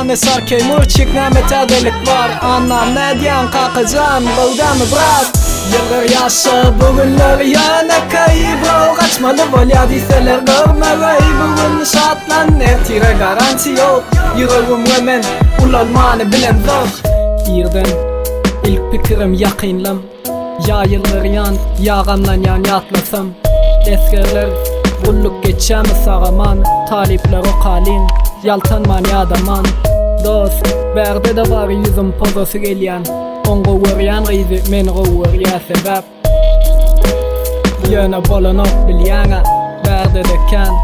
ne sarkey murçik ne metedelik var. Anam ne diyen kakıcan Bıldamı bırak Yıllar yaşa bugünler yana kayıp Kaçmalı volya diseler görmeyi Bugün şatlan netire garanti yok. Yüreğim hemen ulanmanı bilen zor. Yerden ilk pikirim yakinlam. Ya yıllar yan yağamlan yan yatlasam. Eskerler bulluk geçemi sağaman. Talipler o kalin yaltanman yadaman. Dost berde de var yüzüm pozosu gelyen. On goğuryan gıydı men goğur ya sebep. Yöne bolonok bilyana berde de kan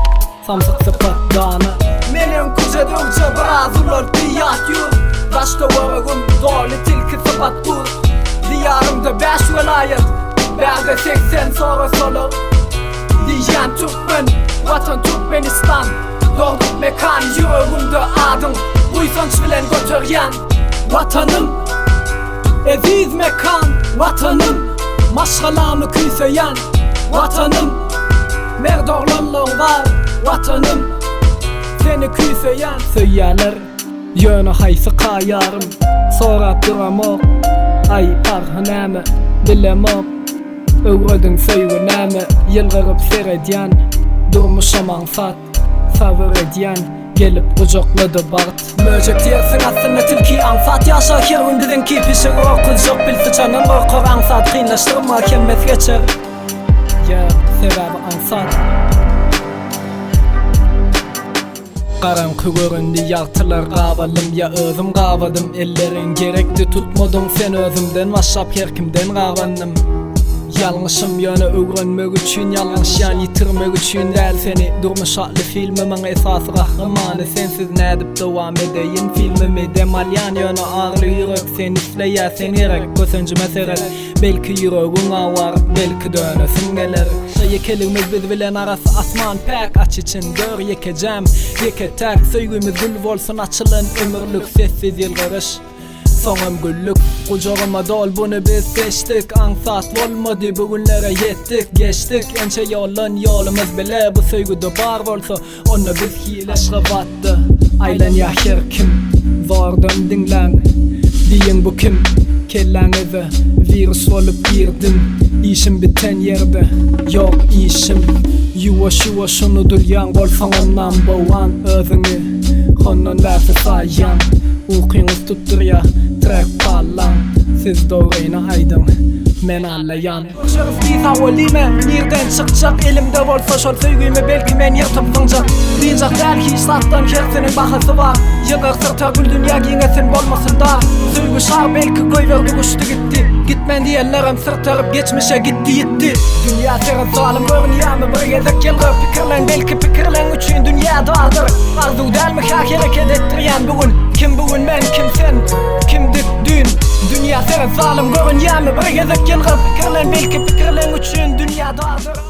samsık sıpat dana. Menin kucadımca bazı lol biyat yur. Başta varagım dolu tilki sıpat kur. Diyarımda 5 velayet berde 80 sonra solo. Diyen Türkmen vatan Türkmenistan. Doğduk mekan yüreğimde adım Uysonç bilen götüryen vatanım Eziz mekan vatanım Maşgalamı küyseyen vatanım Merdorlanlığın var vatanım Seni küyseyen Söyyalar yönü haysı kayarım Sorat duramok Ay parhaname bilemok Öğredin söyüname Yılgırıp seredyen Durmuşa manfat Favor ediyen gelip kucakladı Bart. Möcek diyersin aslında tilki anfat yaşa kirvin dedin ki pişir okul bil sıçanın korkor ansat kıyınlaştırma kemmet geçer. Ya sebebi ansat Karanlık göründü yartılar kavalım ya özüm kavadım ellerin gerekti tutmadım sen özümden vaşap herkimden kavandım. Yalnışım yönü öğrenmek için yalnışyan yitirmek için değil seni durmuş adlı filmimin esası kahramanı sensiz ne edip devam edeyim filmimi demalyan yönü ağırlı yürek sen ifleya sen gerek kösöncü meseret belki yüreğin ağır belki dönesin gelir yekelimiz biz bilen arası asman pek aç için gör yekecem yeketek söygümüz gül olsun açılın ömürlük sessiz yılgırış Sonum güllük kucağıma dol bunu biz seçtik Ansat olmadı bugünlere yettik geçtik Önce yolumuz bile bu sevgide var olsa onu biz hileşre battı Aylan yahir kim vardım dinlen Diyin bu kim kellenize virüs olup girdim İşim biten yerde yok işim Yuva şunu dülyan olsan ondan boğan özünü Onun dersi sayan Uykunuz tuttur ya trek pallan Siz doğruyna aydın men allayan Şerif diysa olime nereden çıkacak elimde olsa şol söygüyme belki men yırtıp fıncak Diyecek belki işlattan kersinin bahası var Yıkır sırta gül dünya giyinesin bolmasın da Söygü şar belki koy verdi uçtu gitti Gitmen diyenlerim sırtarıp geçmişe gitti yitti Dünya serin zalim görünüyamı bir gezek yılgır Fikirlen belki fikirlen üçün dünya dardır Arzu del mi hareket ettiriyen bugün Kim bugün men kim sen kimdik dün Dünya serin zalim görünüyamı bir gezek yılgır Fikirlen belki fikirlen üçün dünya dardır